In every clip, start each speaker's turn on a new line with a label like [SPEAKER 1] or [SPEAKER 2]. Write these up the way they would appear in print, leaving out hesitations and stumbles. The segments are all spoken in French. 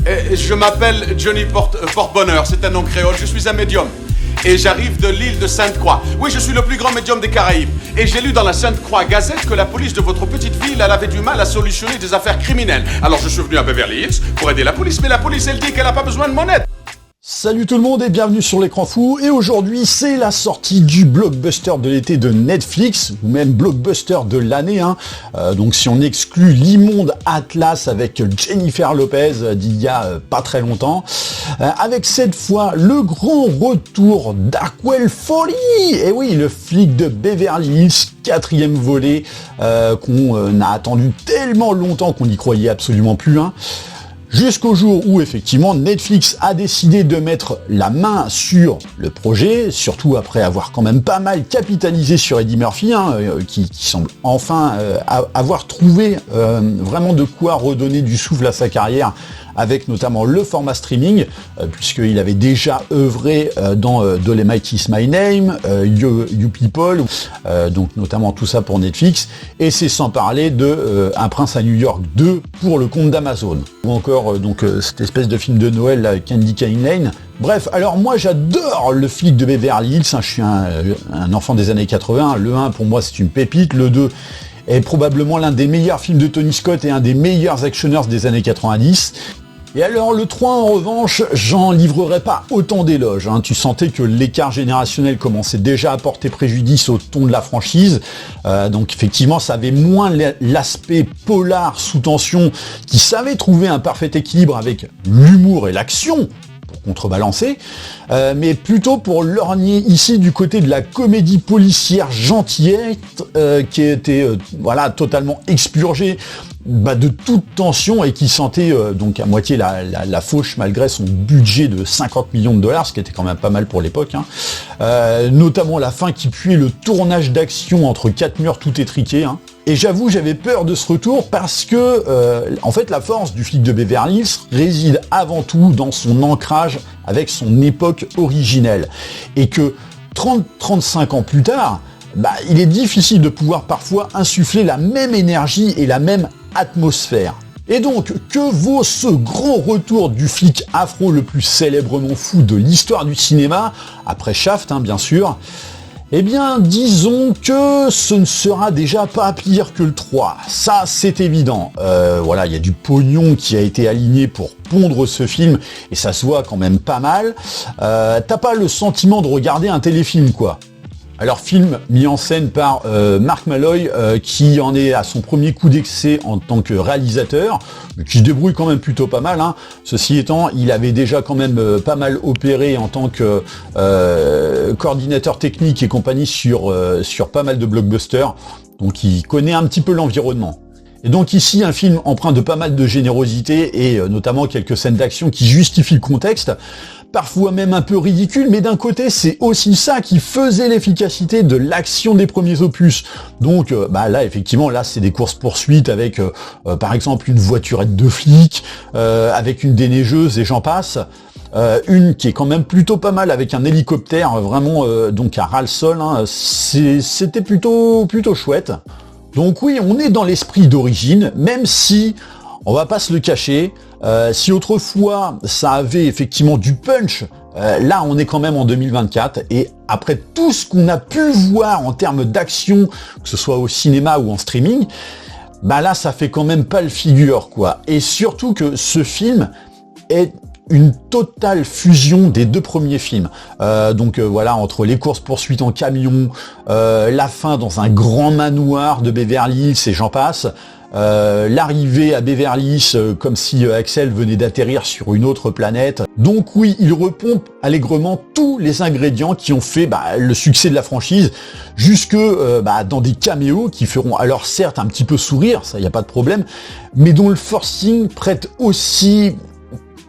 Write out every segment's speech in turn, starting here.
[SPEAKER 1] Je m'appelle Johnny Porte-Bonheur, c'est un nom créole, je suis un médium. Et j'arrive de l'île de Sainte-Croix. Oui, je suis le plus grand médium des Caraïbes. Et j'ai lu dans la Sainte-Croix Gazette que la police de votre petite ville, elle avait du mal à solutionner des affaires criminelles. Alors je suis venu à Beverly Hills pour aider la police, mais la police, elle dit qu'elle n'a pas besoin de mon aide.
[SPEAKER 2] Salut tout le monde et bienvenue sur l'écran fou. Et aujourd'hui, c'est la sortie du blockbuster de l'été de Netflix, ou même blockbuster de l'année. Donc si on exclut l'immonde Atlas avec Jennifer Lopez d'il y a pas très longtemps, avec cette fois le grand retour d'Arkwell Foley. Et oui, le flic de Beverly Hills, 4e volet, qu'on a attendu tellement longtemps qu'on n'y croyait absolument plus. Jusqu'au jour où, effectivement, Netflix a décidé de mettre la main sur le projet, surtout après avoir quand même pas mal capitalisé sur Eddie Murphy, qui semble enfin avoir trouvé vraiment de quoi redonner du souffle à sa carrière, avec notamment le format streaming, puisqu'il avait déjà œuvré dans Dolomite Is My Name, You People, donc notamment tout ça pour Netflix, et c'est sans parler de Un Prince à New York 2 pour le compte d'Amazon, ou encore cette espèce de film de Noël là, Candy Cane Lane. Bref, alors moi j'adore le flic de Beverly Hills, je suis un enfant des années 80, le 1 pour moi c'est une pépite, le 2 est probablement l'un des meilleurs films de Tony Scott et un des meilleurs actionneurs des années 90. Et alors le 3 en revanche, j'en livrerai pas autant d'éloges. Tu sentais que l'écart générationnel commençait déjà à porter préjudice au ton de la franchise. Donc effectivement, ça avait moins l'aspect polar sous tension qui savait trouver un parfait équilibre avec l'humour et l'action pour contrebalancer, mais plutôt pour lorgner ici du côté de la comédie policière gentillette qui était totalement expurgée de toute tension et qui sentait donc à moitié la fauche malgré son budget de 50 millions de dollars, ce qui était quand même pas mal pour l'époque, notamment la fin qui puait le tournage d'action entre quatre murs tout étriqués. Et j'avoue, j'avais peur de ce retour parce que, en fait, la force du flic de Beverly Hills réside avant tout dans son ancrage avec son époque originelle. Et que 30-35 ans plus tard, il est difficile de pouvoir parfois insuffler la même énergie et la même atmosphère. Et donc, que vaut ce grand retour du flic afro le plus célèbrement fou de l'histoire du cinéma, après Shaft, bien sûr? Eh bien, disons que ce ne sera déjà pas pire que le 3. Ça, c'est évident. Il y a du pognon qui a été aligné pour pondre ce film, et ça se voit quand même pas mal. T'as pas le sentiment de regarder un téléfilm, quoi. Alors, film mis en scène par Mark Malloy, qui en est à son premier coup d'essai en tant que réalisateur, mais qui se débrouille quand même plutôt pas mal. Ceci étant, il avait déjà quand même pas mal opéré en tant que coordinateur technique et compagnie sur pas mal de blockbusters, donc il connaît un petit peu l'environnement. Et donc ici, un film empreint de pas mal de générosité et notamment quelques scènes d'action qui justifient le contexte, parfois même un peu ridicule, mais d'un côté, c'est aussi ça qui faisait l'efficacité de l'action des premiers opus. Donc là, effectivement, c'est des courses-poursuites avec, par exemple, une voiturette de flic, avec une déneigeuse et j'en passe. Une qui est quand même plutôt pas mal avec un hélicoptère vraiment donc à ras le sol. C'était plutôt chouette. Donc oui, on est dans l'esprit d'origine, même si, on va pas se le cacher, si autrefois ça avait effectivement du punch, là on est quand même en 2024, et après tout ce qu'on a pu voir en termes d'action, que ce soit au cinéma ou en streaming, là ça fait quand même pas le figure, quoi. Et surtout que ce film est une totale fusion des deux premiers films. Entre les courses-poursuites en camion, la fin dans un grand manoir de Beverly Hills et j'en passe, l'arrivée à Beverly Hills comme si Axel venait d'atterrir sur une autre planète. Donc oui, il repompe allègrement tous les ingrédients qui ont fait le succès de la franchise, jusque dans des caméos qui feront alors certes un petit peu sourire, ça y a pas de problème, mais dont le forcing prête aussi,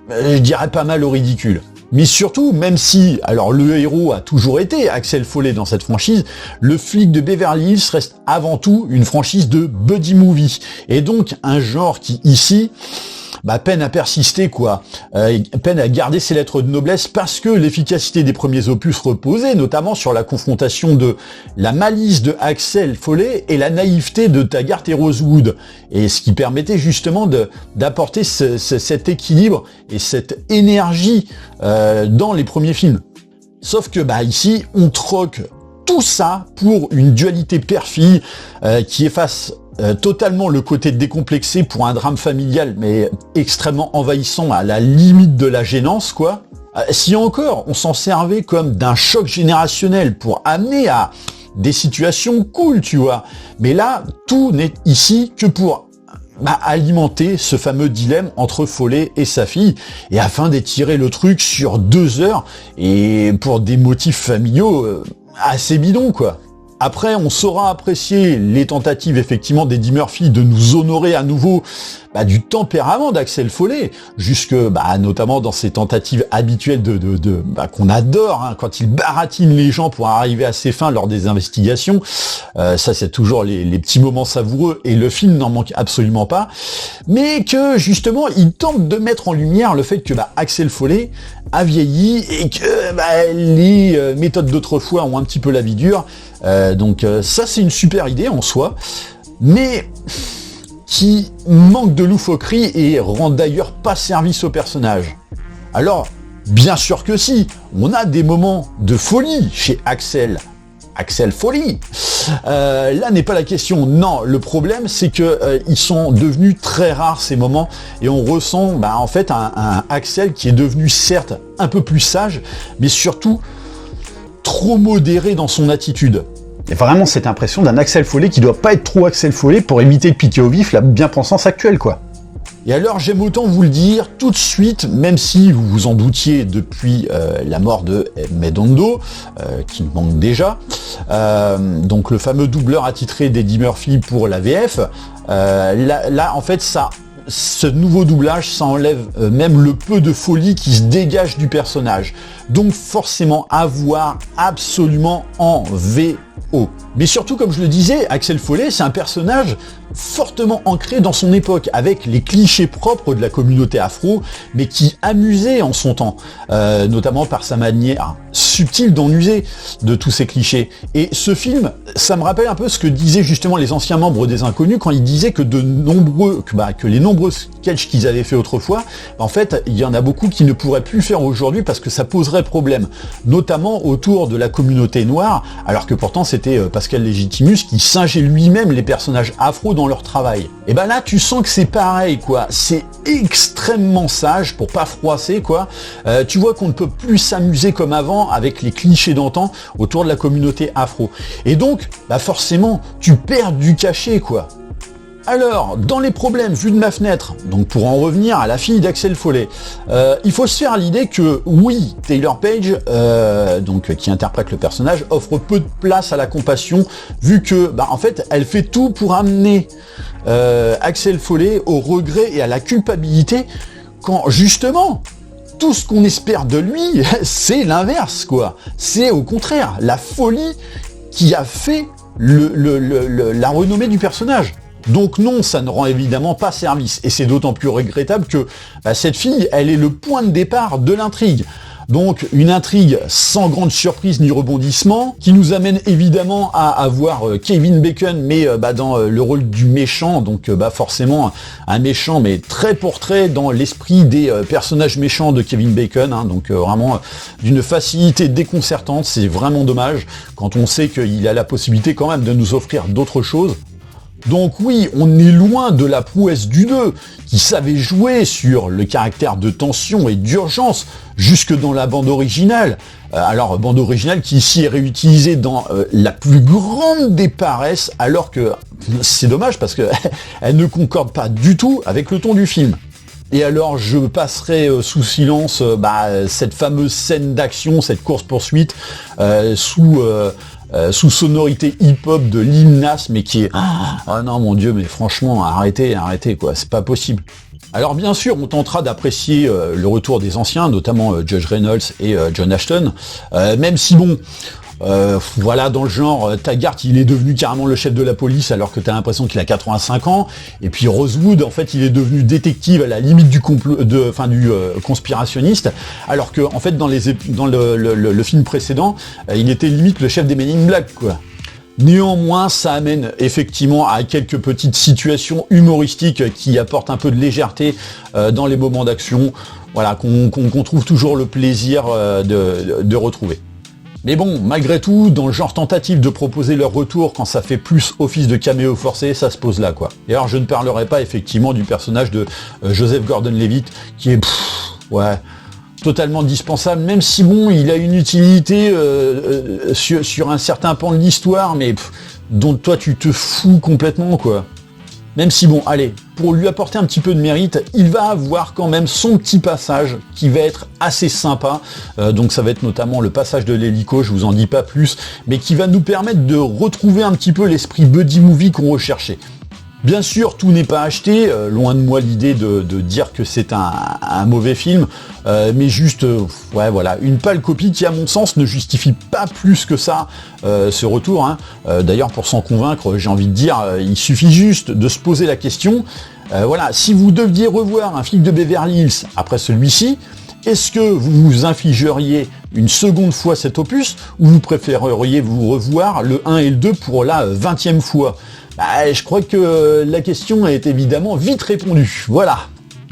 [SPEAKER 2] je dirais, pas mal au ridicule. Mais surtout, même si, alors le héros a toujours été Axel Foley dans cette franchise, le flic de Beverly Hills reste avant tout une franchise de buddy movie. Et donc un genre qui, ici, peine à persister, quoi. Peine à garder ses lettres de noblesse parce que l'efficacité des premiers opus reposait notamment sur la confrontation de la malice de Axel Foley et la naïveté de Taggart et Rosewood. Et ce qui permettait justement d'apporter cet équilibre et cette énergie dans les premiers films. Sauf que ici, on troque tout ça pour une dualité père-fille qui efface totalement le côté décomplexé pour un drame familial, mais extrêmement envahissant à la limite de la gênance, quoi. Si encore, on s'en servait comme d'un choc générationnel pour amener à des situations cool, tu vois. Mais là, tout n'est ici que pour alimenter ce fameux dilemme entre Foley et sa fille, et afin d'étirer le truc sur 2 heures, et pour des motifs familiaux assez bidons, quoi. Après, on saura apprécier les tentatives, effectivement, d'Eddie Murphy de nous honorer à nouveau du tempérament d'Axel Foley, jusque notamment dans ses tentatives habituelles qu'on adore, hein, quand il baratine les gens pour arriver à ses fins lors des investigations. Ça, c'est toujours les petits moments savoureux, et le film n'en manque absolument pas. Mais que, justement, il tente de mettre en lumière le fait que Axel Foley a vieilli et que les méthodes d'autrefois ont un petit peu la vie dure. Donc ça, c'est une super idée en soi, mais qui manque de loufoquerie et rend d'ailleurs pas service au personnage. Alors, bien sûr que si, on a des moments de folie chez Axel Foley. Là n'est pas la question. Non, le problème c'est que ils sont devenus très rares ces moments, et on ressent en fait un Axel qui est devenu certes un peu plus sage, mais surtout trop modéré dans son attitude. Il y a vraiment cette impression d'un Axel Foley qui doit pas être trop Axel Foley pour éviter de piquer au vif la bien-pensance actuelle, quoi. Et alors, j'aime autant vous le dire tout de suite, même si vous vous en doutiez depuis la mort de Medondo, qui me manque déjà, donc le fameux doubleur attitré d'Eddie Murphy pour la VF, là, en fait, ce nouveau doublage, ça enlève même le peu de folie qui se dégage du personnage. Donc forcément à voir absolument en VO. Mais surtout, comme je le disais, Axel Foley, c'est un personnage fortement ancré dans son époque, avec les clichés propres de la communauté afro, mais qui amusait en son temps, notamment par sa manière subtile d'en user de tous ces clichés. Et ce film, ça me rappelle un peu ce que disaient justement les anciens membres des Inconnus quand ils disaient que que les nombreux sketchs qu'ils avaient fait autrefois, en fait, il y en a beaucoup qui ne pourraient plus faire aujourd'hui parce que ça poserait problème, notamment autour de la communauté noire, alors que pourtant c'était Pascal Légitimus qui singeait lui-même les personnages afro dans leur travail. Et là, tu sens que c'est pareil, quoi. C'est extrêmement sage pour pas froisser, quoi. Tu vois qu'on ne peut plus s'amuser comme avant avec les clichés d'antan autour de la communauté afro. Et donc, forcément, tu perds du cachet, quoi. Alors, dans les problèmes vus de ma fenêtre, donc pour en revenir à la fille d'Axel Foley, il faut se faire l'idée que oui, Taylor Page, qui interprète le personnage, offre peu de place à la compassion, vu que, en fait, elle fait tout pour amener Axel Foley au regret et à la culpabilité, quand justement, tout ce qu'on espère de lui, c'est l'inverse, quoi. C'est au contraire la folie qui a fait la renommée du personnage. Donc non, ça ne rend évidemment pas service, et c'est d'autant plus regrettable que cette fille, elle est le point de départ de l'intrigue. Donc une intrigue sans grande surprise ni rebondissement, qui nous amène évidemment à avoir Kevin Bacon, mais dans le rôle du méchant, donc forcément un méchant, mais très portrait dans l'esprit des personnages méchants de Kevin Bacon, hein, donc vraiment d'une facilité déconcertante. C'est vraiment dommage, quand on sait qu'il a la possibilité quand même de nous offrir d'autres choses. Donc oui, on est loin de la prouesse du 2, qui savait jouer sur le caractère de tension et d'urgence, jusque dans la bande originale. Alors, bande originale qui ici est réutilisée dans la plus grande des paresses, alors que c'est dommage parce que elle ne concorde pas du tout avec le ton du film. Et alors, je passerai sous silence cette fameuse scène d'action, cette course-poursuite, sous sonorité hip-hop de Lil Nas, mais qui est... Oh non, mon Dieu, mais franchement, arrêtez, quoi, c'est pas possible. Alors bien sûr, on tentera d'apprécier le retour des anciens, notamment Judge Reynolds et John Ashton, même si voilà, dans le genre, Taggart, il est devenu carrément le chef de la police alors que t'as l'impression qu'il a 85 ans. Et puis Rosewood, en fait, il est devenu détective à la limite du conspirationniste, alors que, en fait, dans le film précédent, il était limite le chef des Men in Black, quoi. Néanmoins, ça amène effectivement à quelques petites situations humoristiques qui apportent un peu de légèreté dans les moments d'action, voilà, qu'on trouve toujours le plaisir de retrouver. Mais bon, malgré tout, dans le genre tentative de proposer leur retour quand ça fait plus office de caméo forcé, ça se pose là, quoi. Et alors, je ne parlerai pas effectivement du personnage de Joseph Gordon-Levitt, qui est, ouais, totalement dispensable, même si bon, il a une utilité sur un certain pan de l'histoire, mais dont toi tu te fous complètement, quoi. Même si bon, allez, pour lui apporter un petit peu de mérite, il va avoir quand même son petit passage qui va être assez sympa. Donc ça va être notamment le passage de l'hélico, je vous en dis pas plus, mais qui va nous permettre de retrouver un petit peu l'esprit buddy movie qu'on recherchait. Bien sûr, tout n'est pas acheté, loin de moi l'idée de dire que c'est un mauvais film, mais juste, ouais, voilà, une pâle copie qui, à mon sens, ne justifie pas plus que ça ce retour, hein. D'ailleurs, pour s'en convaincre, j'ai envie de dire, il suffit juste de se poser la question, voilà, si vous deviez revoir un flic de Beverly Hills après celui-ci, est-ce que vous vous infligeriez une seconde fois cet opus, ou vous préféreriez vous revoir le 1 et le 2 pour la 20e fois ? Bah, je crois que la question est évidemment vite répondue. Voilà.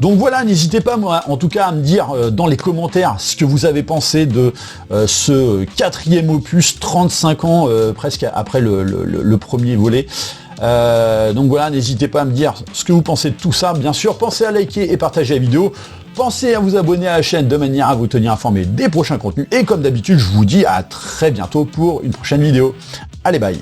[SPEAKER 2] Donc voilà, n'hésitez pas, moi, en tout cas, à me dire dans les commentaires ce que vous avez pensé de ce 4e opus, 35 ans presque après le premier volet. Donc voilà, n'hésitez pas à me dire ce que vous pensez de tout ça. Bien sûr, pensez à liker et partager la vidéo. Pensez à vous abonner à la chaîne de manière à vous tenir informé des prochains contenus. Et comme d'habitude, je vous dis à très bientôt pour une prochaine vidéo. Allez, bye.